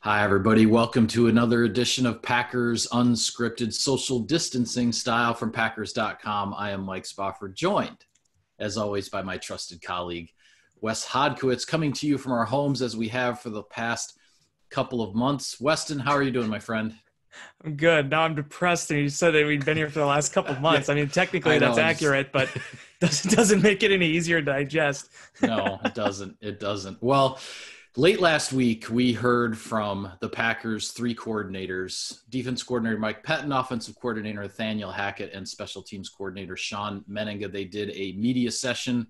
Hi, everybody. Welcome to another edition of Packers Unscripted Social Distancing Style from Packers.com. I am Mike Spofford, joined, as always, by my trusted colleague, Wes Hodkiewicz, coming to you from our homes as we have for the past couple of months. Weston, how are you doing, my friend? I'm good. Now I'm depressed, and you said that we'd been here for the last couple of months. Yeah, I mean, technically I know. that's accurate, but doesn't make it any easier to digest. No, it doesn't. It doesn't. Well, late last week, we heard from the Packers' three coordinators: defense coordinator Mike Pettine, offensive coordinator Nathaniel Hackett, and special teams coordinator Shawn Mennenga. They did a media session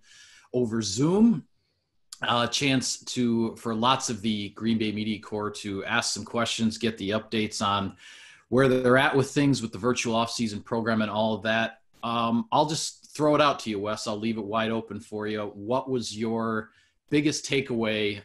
over Zoom, a chance for lots of the Green Bay media corps to ask some questions, get the updates on where they're at with things with the virtual offseason program and all of that. I'll just throw it out to you, Wes. I'll leave it wide open for you. What was your biggest takeaway,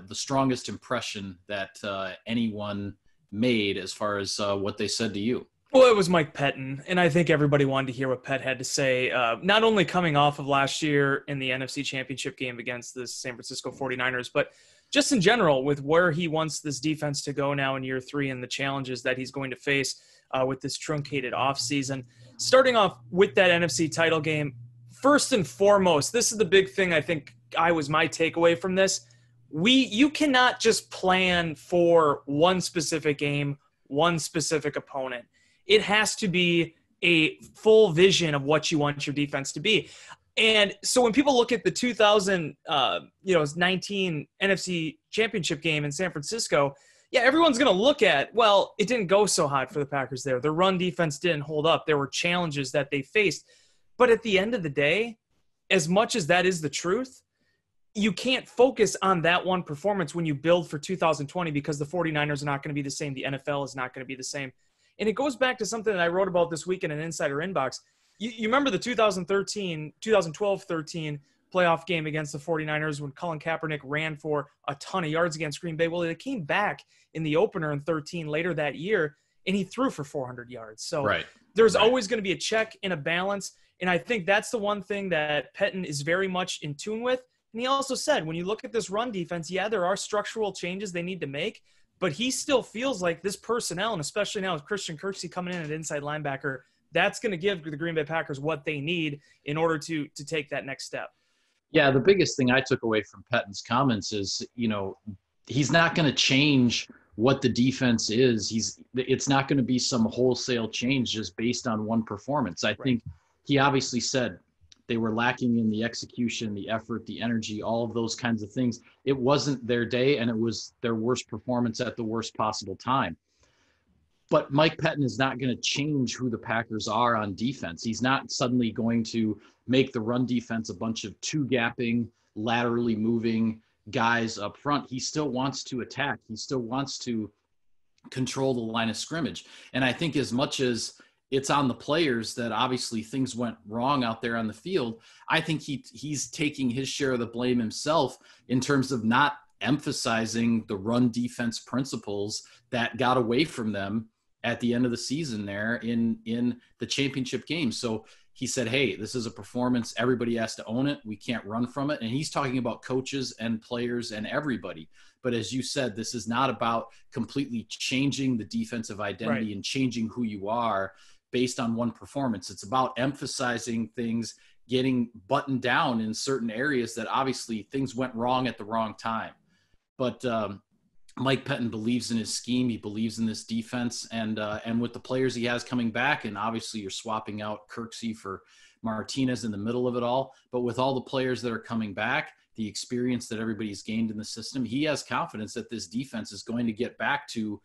the strongest impression that anyone made as far as what they said to you? Well, it was Mike Pettine, and I think everybody wanted to hear what Pett had to say, not only coming off of last year in the NFC Championship game against the San Francisco 49ers, but just in general with where he wants this defense to go now in year three and the challenges that he's going to face with this truncated offseason. Starting off with that NFC title game, first and foremost, this is the big thing I think was my takeaway from this. You cannot just plan for one specific game, one specific opponent. It has to be a full vision of what you want your defense to be. And so when people look at the 2019 NFC Championship game in San Francisco, yeah, everyone's going to look at, well, it didn't go so hot for the Packers there. Their run defense didn't hold up. There were challenges that they faced. But at the end of the day, as much as that is the truth, you can't focus on that one performance when you build for 2020 because the 49ers are not going to be the same. The NFL is not going to be the same. And it goes back to something that I wrote about this week in an Insider Inbox. You remember the 2012-13 playoff game against the 49ers when Colin Kaepernick ran for a ton of yards against Green Bay? Well, they came back in the opener in 13 later that year, and he threw for 400 yards. So there's always going to be a check and a balance, and I think that's the one thing that Pettine is very much in tune with. And he also said, when you look at this run defense, yeah, there are structural changes they need to make, but he still feels like this personnel, and especially now with Christian Kirksey coming in at inside linebacker, that's going to give the Green Bay Packers what they need in order to take that next step. Yeah, the biggest thing I took away from Pettine's comments is, he's not going to change what the defense is. It's not going to be some wholesale change just based on one performance. I think he obviously said they were lacking in the execution, the effort, the energy, all of those kinds of things. It wasn't their day, and it was their worst performance at the worst possible time. But Mike Pettine is not going to change who the Packers are on defense. He's not suddenly going to make the run defense a bunch of two-gapping, laterally moving guys up front. He still wants to attack. He still wants to control the line of scrimmage. And I think as much as it's on the players that obviously things went wrong out there on the field, I think he's taking his share of the blame himself in terms of not emphasizing the run defense principles that got away from them at the end of the season there in the championship game. So he said, hey, this is a performance. Everybody has to own it. We can't run from it. And he's talking about coaches and players and everybody. But as you said, this is not about completely changing the defensive identity and changing who you are based on one performance. It's about emphasizing things, getting buttoned down in certain areas that obviously things went wrong at the wrong time. But Mike Pettine believes in his scheme. He believes in this defense, and with the players he has coming back, and obviously you're swapping out Kirksey for Martinez in the middle of it all. But with all the players that are coming back, the experience that everybody's gained in the system, he has confidence that this defense is going to get back to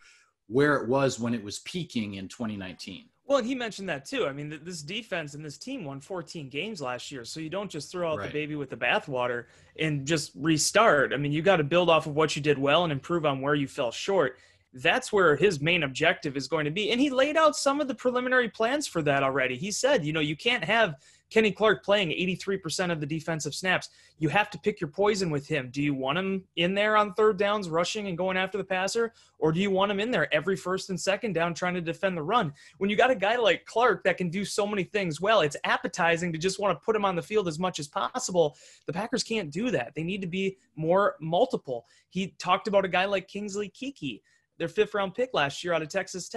where it was when it was peaking in 2019. Well, and he mentioned that too. I mean, this defense and this team won 14 games last year, so you don't just throw out the baby with the bathwater and just restart. I mean, you got to build off of what you did well and improve on where you fell short. That's where his main objective is going to be. And he laid out some of the preliminary plans for that already. He said, you can't have Kenny Clark playing 83% of the defensive snaps. You have to pick your poison with him. Do you want him in there on third downs, rushing and going after the passer? Or do you want him in there every first and second down trying to defend the run? When you got a guy like Clark that can do so many things well, it's appetizing to just want to put him on the field as much as possible. The Packers can't do that. They need to be more multiple. He talked about a guy like Kingsley Keke. their 5th-round pick last year out of Texas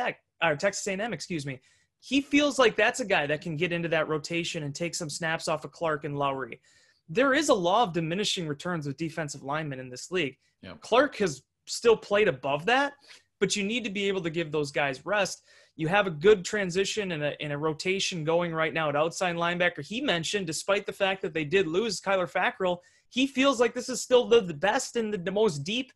A&M, excuse me. He feels like that's a guy that can get into that rotation and take some snaps off of Clark and Lowry. There is a law of diminishing returns with defensive linemen in this league. Yep. Clark has still played above that, but you need to be able to give those guys rest. You have a good transition in a rotation going right now at outside linebacker. He mentioned, despite the fact that they did lose Kyler Fackrell, he feels like this is still the best and the most deep,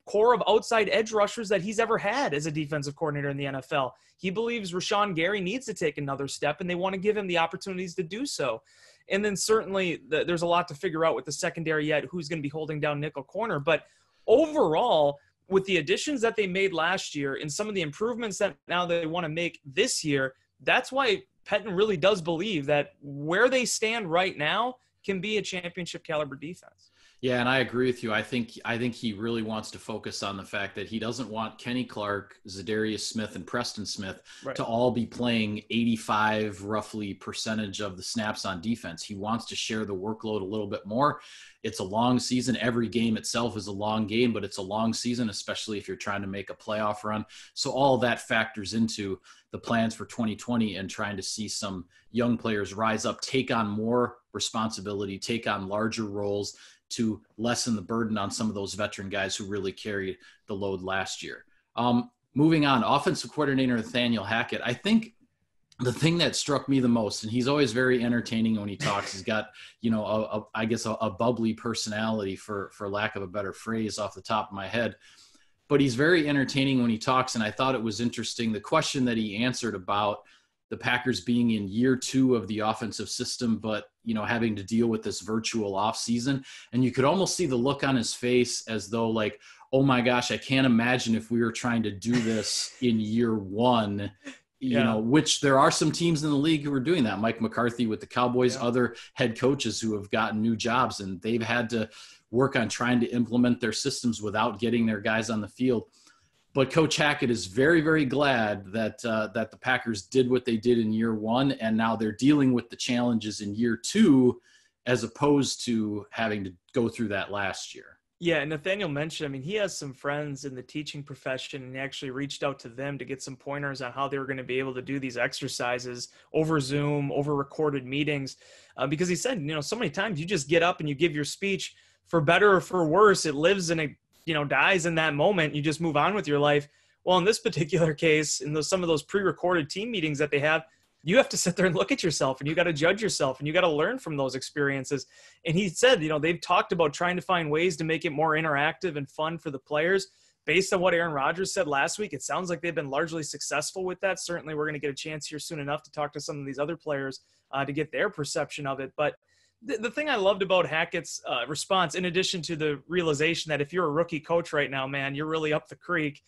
core of outside edge rushers that he's ever had as a defensive coordinator in the NFL. He believes Rashawn Gary needs to take another step, and they want to give him the opportunities to do so. And then certainly there's a lot to figure out with the secondary yet, who's going to be holding down nickel corner. But overall, with the additions that they made last year and some of the improvements that now they want to make this year, that's why Pettine really does believe that where they stand right now can be a championship caliber defense. Yeah, and I agree with you. I think he really wants to focus on the fact that he doesn't want Kenny Clark, Zadarius Smith, and Preston Smith to all be playing 85 roughly percentage of the snaps on defense. He wants to share the workload a little bit more. It's a long season. Every game itself is a long game, but it's a long season, especially if you're trying to make a playoff run. So all of that factors into the plans for 2020 and trying to see some young players rise up, take on more responsibility, take on larger roles, to lessen the burden on some of those veteran guys who really carried the load last year. Moving on, offensive coordinator Nathaniel Hackett. I think the thing that struck me the most, and he's always very entertaining when he talks, he's got, a bubbly personality for lack of a better phrase off the top of my head, but he's very entertaining when he talks. And I thought it was interesting, the question that he answered about the Packers being in year 2 of the offensive system, but, having to deal with this virtual offseason. And you could almost see the look on his face as though like, oh my gosh, I can't imagine if we were trying to do this in year 1, which there are some teams in the league who are doing that. Mike McCarthy with the Cowboys, other head coaches who have gotten new jobs, and they've had to work on trying to implement their systems without getting their guys on the field. But Coach Hackett is very, very glad that the Packers did what they did in year 1, and now they're dealing with the challenges in year 2, as opposed to having to go through that last year. Yeah, and Nathaniel mentioned, he has some friends in the teaching profession, and he actually reached out to them to get some pointers on how they were going to be able to do these exercises over Zoom, over recorded meetings, because he said, so many times you just get up and you give your speech, for better or for worse, it lives in a dies in that moment. You just move on with your life. Well, in this particular case, in some of those pre-recorded team meetings that they have, you have to sit there and look at yourself, and you got to judge yourself, and you got to learn from those experiences. And he said, they've talked about trying to find ways to make it more interactive and fun for the players. Based on what Aaron Rodgers said last week, it sounds like they've been largely successful with that. Certainly we're going to get a chance here soon enough to talk to some of these other players to get their perception of it. But the thing I loved about Hackett's response, in addition to the realization that if you're a rookie coach right now, man, you're really up the creek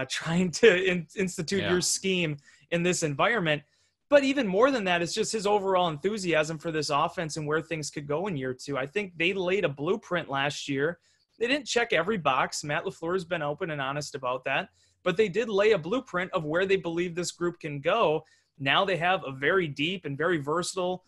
trying to institute your scheme in this environment. But even more than that, it's just his overall enthusiasm for this offense and where things could go in year 2. I think they laid a blueprint last year. They didn't check every box. Matt LaFleur has been open and honest about that. But they did lay a blueprint of where they believe this group can go. Now they have a very deep and very versatile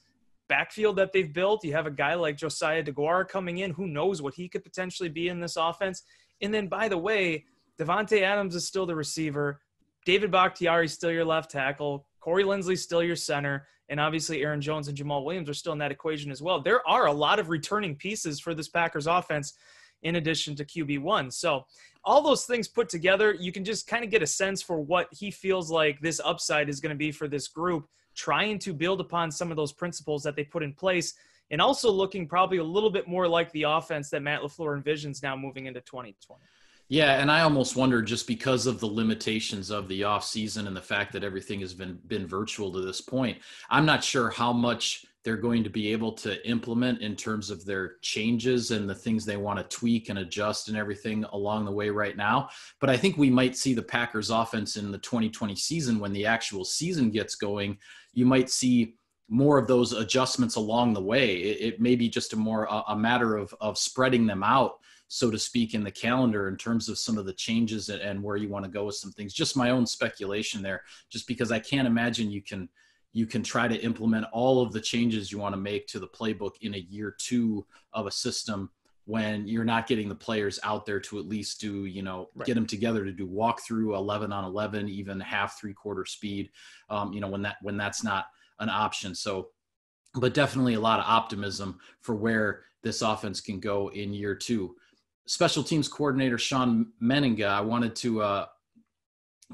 backfield that they've built. You have a guy like Josiah DeGuara coming in. Who knows what he could potentially be in this offense? And then, by the way, Devontae Adams is still the receiver. David Bakhtiari is still your left tackle. Corey Linsley's still your center. And obviously Aaron Jones and Jamal Williams are still in that equation as well. There are a lot of returning pieces for this Packers offense in addition to QB1. So all those things put together, you can just kind of get a sense for what he feels like this upside is going to be for this group, trying to build upon some of those principles that they put in place, and also looking probably a little bit more like the offense that Matt LaFleur envisions now moving into 2020. Yeah, and I almost wonder, just because of the limitations of the offseason and the fact that everything has been virtual to this point, I'm not sure how much they're going to be able to implement in terms of their changes and the things they want to tweak and adjust and everything along the way right now. But I think we might see the Packers offense in the 2020 season, when the actual season gets going. You might see more of those adjustments along the way. It may be just a matter of spreading them out, so to speak, in the calendar in terms of some of the changes and where you want to go with some things. Just my own speculation there, just because I can't imagine you can try to implement all of the changes you want to make to the playbook in a year 2 of a system when you're not getting the players out there to at least do, Right. get them together to do walkthrough 11 on 11, even half 3/4 speed, when that's not an option. So, but definitely a lot of optimism for where this offense can go in year 2. Special teams coordinator Shawn Mennenga, I wanted to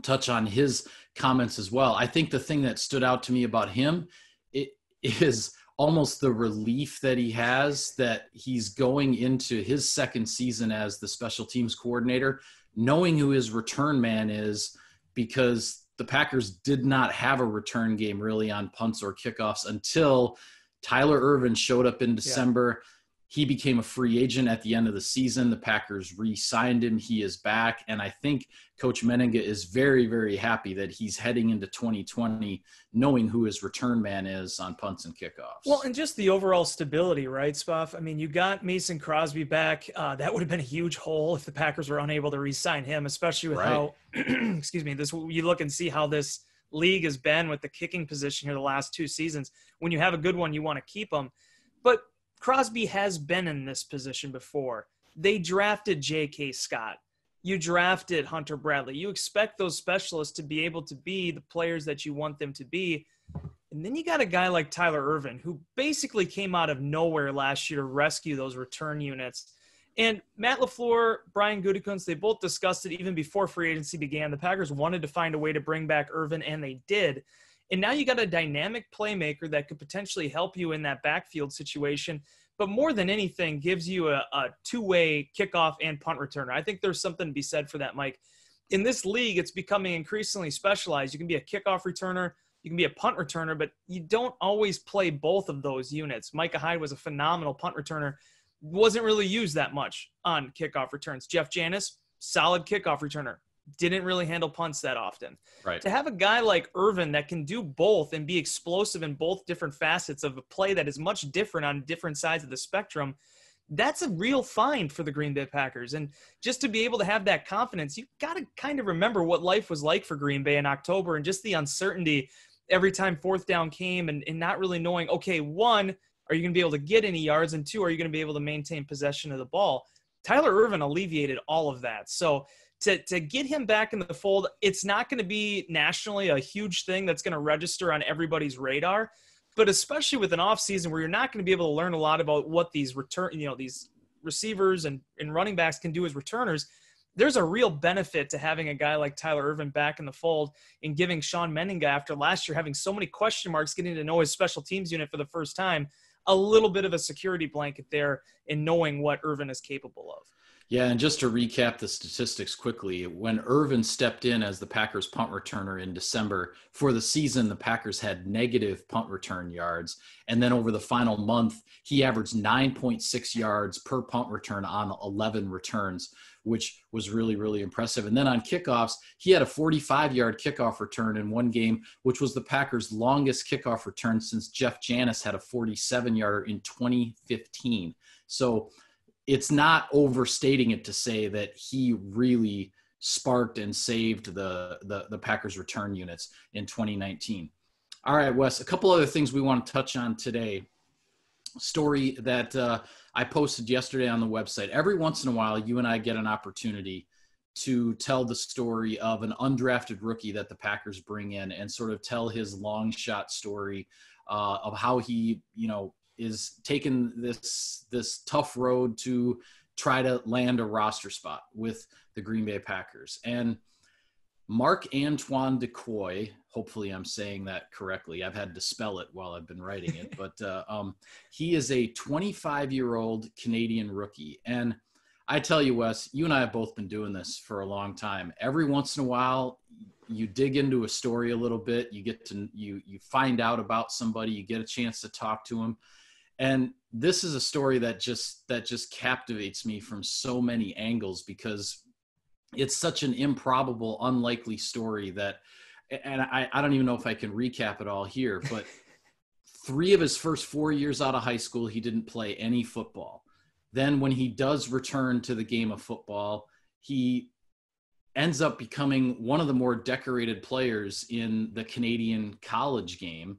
touch on his comments as well. I think the thing that stood out to me about him, it is almost the relief that he has that he's going into his second season as the special teams coordinator, knowing who his return man is, because the Packers did not have a return game really on punts or kickoffs until Tyler Ervin showed up in December. He became a free agent at the end of the season. The Packers re-signed him. He is back. And I think Coach Mennenga is very, very happy that he's heading into 2020 knowing who his return man is on punts and kickoffs. Well, and just the overall stability, right, Spuff? I mean, you got Mason Crosby back. That would have been a huge hole if the Packers were unable to re-sign him, especially with how, excuse me, you look and see how this league has been with the kicking position here the last 2 seasons. When you have a good one, you want to keep them. But Crosby has been in this position before. They drafted J.K. Scott. You drafted Hunter Bradley. You expect those specialists to be able to be the players that you want them to be. And then you got a guy like Tyler Ervin, who basically came out of nowhere last year to rescue those return units. And Matt LaFleur, Brian Gutekunst, they both discussed it even before free agency began. The Packers wanted to find a way to bring back Ervin, and they did. And now you got a dynamic playmaker that could potentially help you in that backfield situation, but more than anything gives you a two-way kickoff and punt returner. I think there's something to be said for that, Mike. In this league, it's becoming increasingly specialized. You can be a kickoff returner, you can be a punt returner, but you don't always play both of those units. Micah Hyde was a phenomenal punt returner, wasn't really used that much on kickoff returns. Jeff Janis, solid kickoff returner, didn't really handle punts that often. Right. To have a guy like Ervin that can do both and be explosive in both different facets of a play that is much different on different sides of the spectrum, that's a real find for the Green Bay Packers. And just to be able to have that confidence, you've got to kind of remember what life was like for Green Bay in October and just the uncertainty every time fourth down came and not really knowing, okay, 1, are you going to be able to get any yards? And 2, are you going to be able to maintain possession of the ball? Tyler Ervin alleviated all of that. So to get him back in the fold, it's not going to be nationally a huge thing that's going to register on everybody's radar, but especially with an offseason where you're not going to be able to learn a lot about what these these receivers and running backs can do as returners, there's a real benefit to having a guy like Tyler Ervin back in the fold and giving Shawn Mennenga, after last year having so many question marks, getting to know his special teams unit for the first time, a little bit of a security blanket there in knowing what Ervin is capable of. Yeah, and just to recap the statistics quickly, when Ervin stepped in as the Packers punt returner in December, for the season, the Packers had negative punt return yards. And then over the final month, he averaged 9.6 yards per punt return on 11 returns, which was really, really impressive. And then on kickoffs, he had a 45-yard kickoff return in one game, which was the Packers' longest kickoff return since Jeff Janis had a 47-yarder in 2015. So it's not overstating it to say that he really sparked and saved the Packers return units in 2019. All right, Wes, a couple other things we want to touch on today. Story that I posted yesterday on the website. Every once in a while, you and I get an opportunity to tell the story of an undrafted rookie that the Packers bring in and sort of tell his long shot story of how he, is taking this tough road to try to land a roster spot with the Green Bay Packers. And Marc-Antoine Dequoy, hopefully I'm saying that correctly. I've had to spell it while I've been writing it, but he is a 25-year-old Canadian rookie. And I tell you, Wes, you and I have both been doing this for a long time. Every once in a while, you dig into a story a little bit, you get to, you find out about somebody, you get a chance to talk to them. And this is a story that just captivates me from so many angles because it's such an improbable, unlikely story that, and I don't even know if I can recap it all here, but 3 of his first 4 years out of high school, he didn't play any football. Then when he does return to the game of football, he ends up becoming one of the more decorated players in the Canadian college game.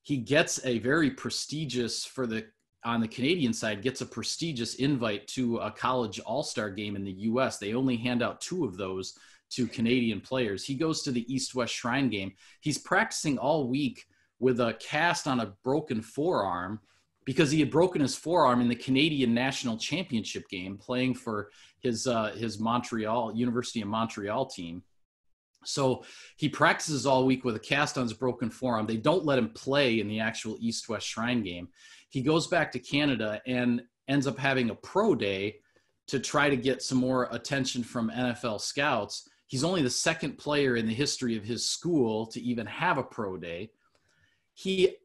He gets a very prestigious, for the on the Canadian side, gets a prestigious invite to a college all-star game in the U.S. They only hand out 2 of those to Canadian players. He goes to the East-West Shrine game. He's practicing all week with a cast on a broken forearm because he had broken his forearm in the Canadian National Championship game playing for his Montreal, University of Montreal team. So he practices all week with a cast on his broken forearm. They don't let him play in the actual East-West Shrine game. He goes back to Canada and ends up having a pro day to try to get some more attention from NFL scouts. He's only the 2nd player in the history of his school to even have a pro day. He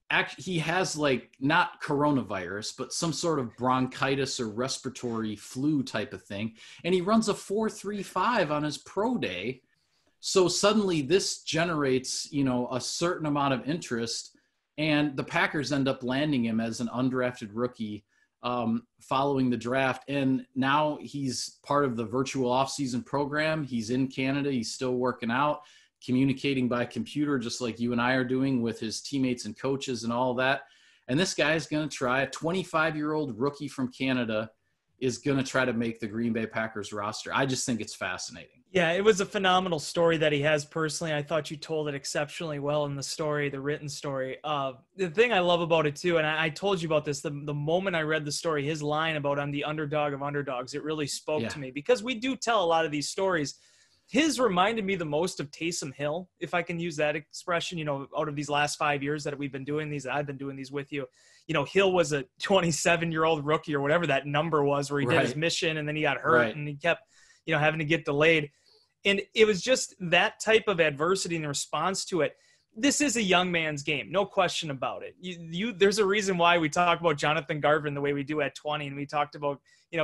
has like not coronavirus, but some sort of bronchitis or respiratory flu type of thing. And he runs a 4.35 on his pro day. So suddenly this generates, a certain amount of interest, and the Packers end up landing him as an undrafted rookie following the draft. And now he's part of the virtual offseason program. He's in Canada. He's still working out, communicating by computer, just like you and I are doing with his teammates and coaches and all of that. And this guy is going to try, a 25-year-old rookie from Canada is going to try to make the Green Bay Packers roster. I just think it's fascinating. Yeah, it was a phenomenal story that he has personally. I thought you told it exceptionally well in the story, the written story. The thing I love about it too, and I told you about this, the moment I read the story, his line about I'm the underdog of underdogs, it really spoke to me because we do tell a lot of these stories. His reminded me the most of Taysom Hill, if I can use that expression, out of these last 5 years that we've been doing these, I've been doing these with you. Hill was a 27-year-old rookie or whatever that number was where he did his mission and then he got hurt and he kept, having to get delayed. And it was just that type of adversity and response to it. This is a young man's game, no question about it. There's a reason why we talk about Jonathan Garvin the way we do at 20, and we talked about,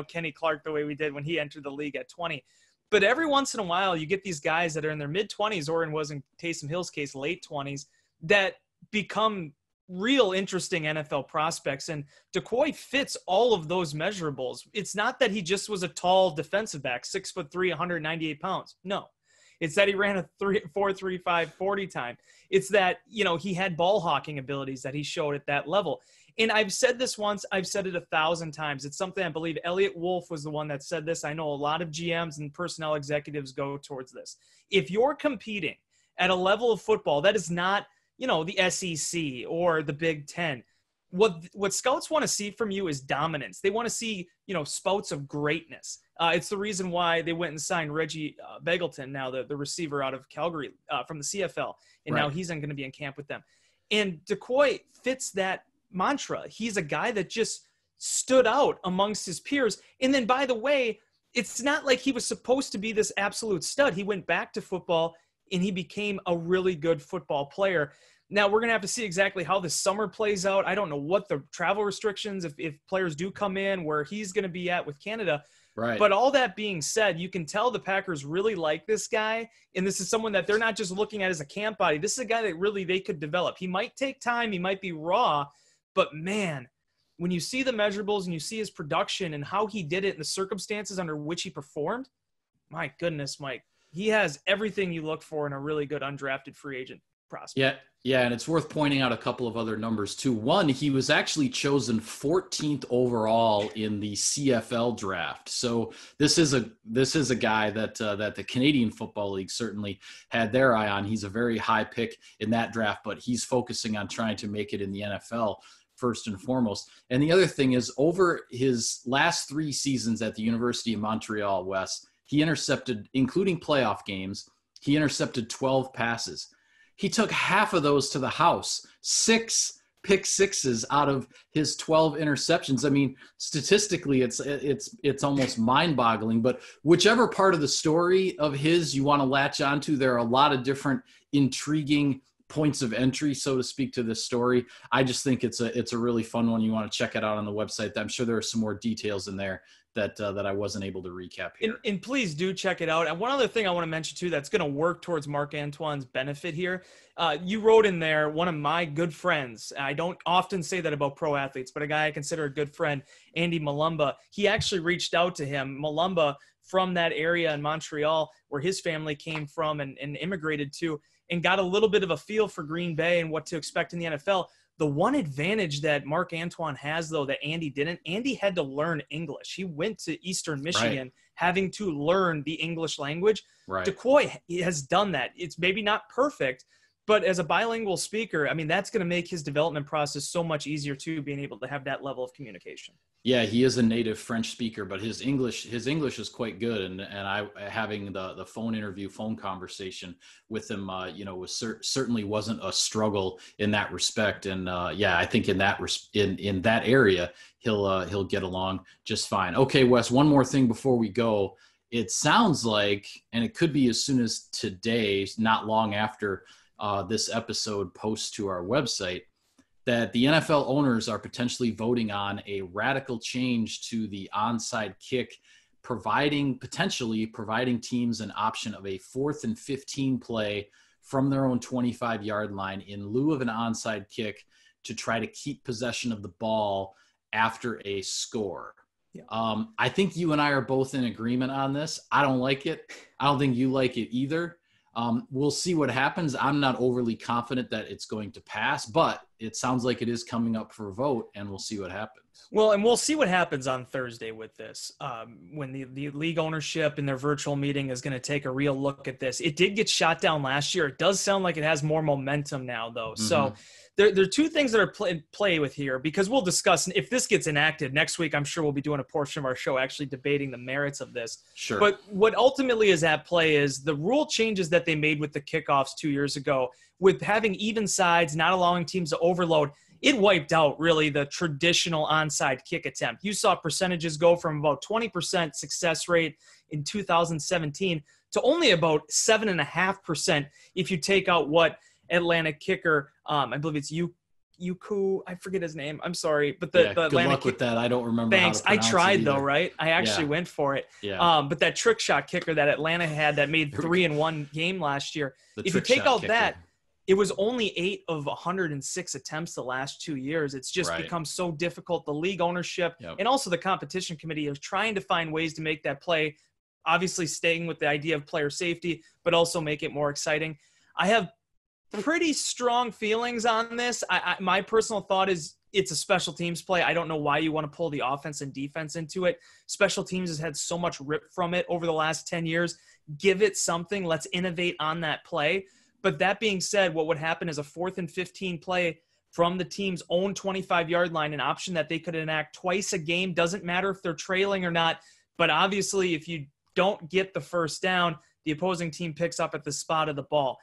Kenny Clark the way we did when he entered the league at 20. But every once in a while, you get these guys that are in their mid-20s, or in was in Taysom Hill's case, late 20s, that become real interesting NFL prospects. And Dequoy fits all of those measurables. It's not that he just was a tall defensive back, 6'3", 198 pounds. No, it's that he ran a 4.35 40 time. It's that, he had ball hawking abilities that he showed at that level. And I've said this once, I've said it 1,000 times. It's something I believe Elliot Wolf was the one that said this. I know a lot of GMs and personnel executives go towards this. If you're competing at a level of football that is not, the SEC or the Big Ten, what scouts want to see from you is dominance. They want to see, spouts of greatness. It's the reason why they went and signed Reggie Begelton, now the receiver out of Calgary from the CFL. And now he's going to be in camp with them. And Dequoy fits that mantra. He's a guy that just stood out amongst his peers. And then, by the way, it's not like he was supposed to be this absolute stud. He went back to football and he became a really good football player. Now, we're going to have to see exactly how this summer plays out. I don't know what the travel restrictions, if players do come in, where he's going to be at with Canada. Right. But all that being said, you can tell the Packers really like this guy. And this is someone that they're not just looking at as a camp body. This is a guy that really they could develop. He might take time. He might be raw. But, man, when you see the measurables and you see his production and how he did it and the circumstances under which he performed, my goodness, Mike, he has everything you look for in a really good undrafted free agent prospect. Yeah, and it's worth pointing out a couple of other numbers too. One, he was actually chosen 14th overall in the CFL draft. So this is a guy that the Canadian Football League certainly had their eye on. He's a very high pick in that draft, but he's focusing on trying to make it in the NFL first and foremost. And the other thing is, over his last 3 seasons at the University of Montreal West, he intercepted, including playoff games, he intercepted 12 passes. He took half of those to the house, 6 pick sixes out of his 12 interceptions. I mean, statistically, it's almost mind-boggling. But whichever part of the story of his you want to latch onto, there are a lot of different intriguing points of entry, so to speak, to this story. I just think it's a really fun one. You want to check it out on the website. I'm sure there are some more details in there that I wasn't able to recap here. And please do check it out. And one other thing I want to mention too, that's going to work towards Marc-Antoine's benefit here. You wrote in there, one of my good friends. I don't often say that about pro athletes, but a guy I consider a good friend, Andy Malumba, he actually reached out to him. Malumba, from that area in Montreal where his family came from and immigrated to, and got a little bit of a feel for Green Bay and what to expect in the NFL. The one advantage that Marc-Antoine has, though, that Andy didn't, Andy had to learn English. He went to Eastern Michigan having to learn the English language. Right. Dequoy has done that. It's maybe not perfect, but as a bilingual speaker, I mean, that's going to make his development process so much easier too, being able to have that level of communication. Yeah, he is a native French speaker, but his English is quite good. And I having the phone conversation with him, was certainly wasn't a struggle in that respect. And I think in that area, he'll get along just fine. Okay, Wes, one more thing before we go. It sounds like, and it could be as soon as today, not long after this episode posts to our website, that the NFL owners are potentially voting on a radical change to the onside kick, potentially providing teams an option of a 4th and 15 play from their own 25-yard line in lieu of an onside kick to try to keep possession of the ball after a score. Yeah. I think you and I are both in agreement on this. I don't like it. I don't think you like it either. We'll see what happens. I'm not overly confident that it's going to pass, but it sounds like it is coming up for a vote, and we'll see what happens. Well, and we'll see what happens on Thursday with this. When the league ownership in their virtual meeting is going to take a real look at this. It did get shot down last year. It does sound like it has more momentum now, though. Mm-hmm. So there are two things that are play with here, because we'll discuss if this gets enacted next week. I'm sure we'll be doing a portion of our show actually debating the merits of this. Sure. But what ultimately is at play is the rule changes that they made with the kickoffs 2 years ago, with having even sides, not allowing teams to overload. It wiped out really the traditional onside kick attempt. You saw percentages go from about 20% success rate in 2017 to only about 7.5% if you take out what Atlanta kicker, I believe it's Yuku, I forget his name. I'm sorry, but the good Atlanta luck with that. I don't remember. Thanks. I tried though, right? I actually went for it. Yeah. But that trick shot kicker that Atlanta had that made 3-in-1 game last year. If you take out that, it was only 8 of 106 attempts the last 2 years. It's just become so difficult. The league ownership and also the competition committee is trying to find ways to make that play, obviously staying with the idea of player safety, but also make it more exciting. I have pretty strong feelings on this. My personal thought is it's a special teams play. I don't know why you want to pull the offense and defense into it. Special teams has had so much rip from it over the last 10 years. Give it something. Let's innovate on that play. But that being said, what would happen is a 4th and 15 play from the team's own 25-yard line, an option that they could enact twice a game. Doesn't matter if they're trailing or not. But obviously, if you don't get the first down, the opposing team picks up at the spot of the ball.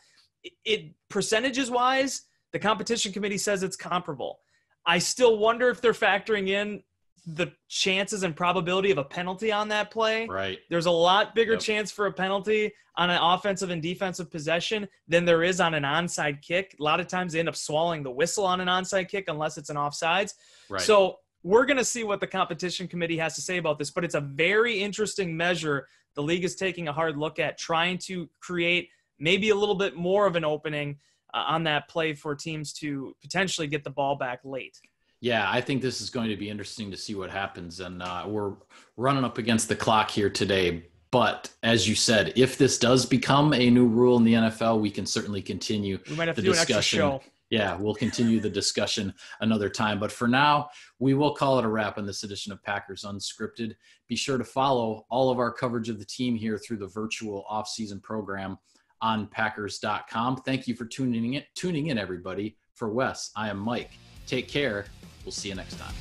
It percentages wise, the competition committee says it's comparable. I still wonder if they're factoring in the chances and probability of a penalty on that play. Right. There's a lot bigger chance for a penalty on an offensive and defensive possession than there is on an onside kick. A lot of times they end up swallowing the whistle on an onside kick unless it's an offsides. Right. So we're going to see what the competition committee has to say about this, but it's a very interesting measure the league is taking a hard look at, trying to create maybe a little bit more of an opening on that play for teams to potentially get the ball back late. Yeah, I think this is going to be interesting to see what happens. And we're running up against the clock here today. But as you said, if this does become a new rule in the NFL, we can certainly continue we might have to do discussion. An extra show. Yeah, we'll continue the discussion another time. But for now, we will call it a wrap on this edition of Packers Unscripted. Be sure to follow all of our coverage of the team here through the virtual offseason program on Packers.com. Thank you for tuning in, everybody. For Wes, I am Mike. Take care. We'll see you next time.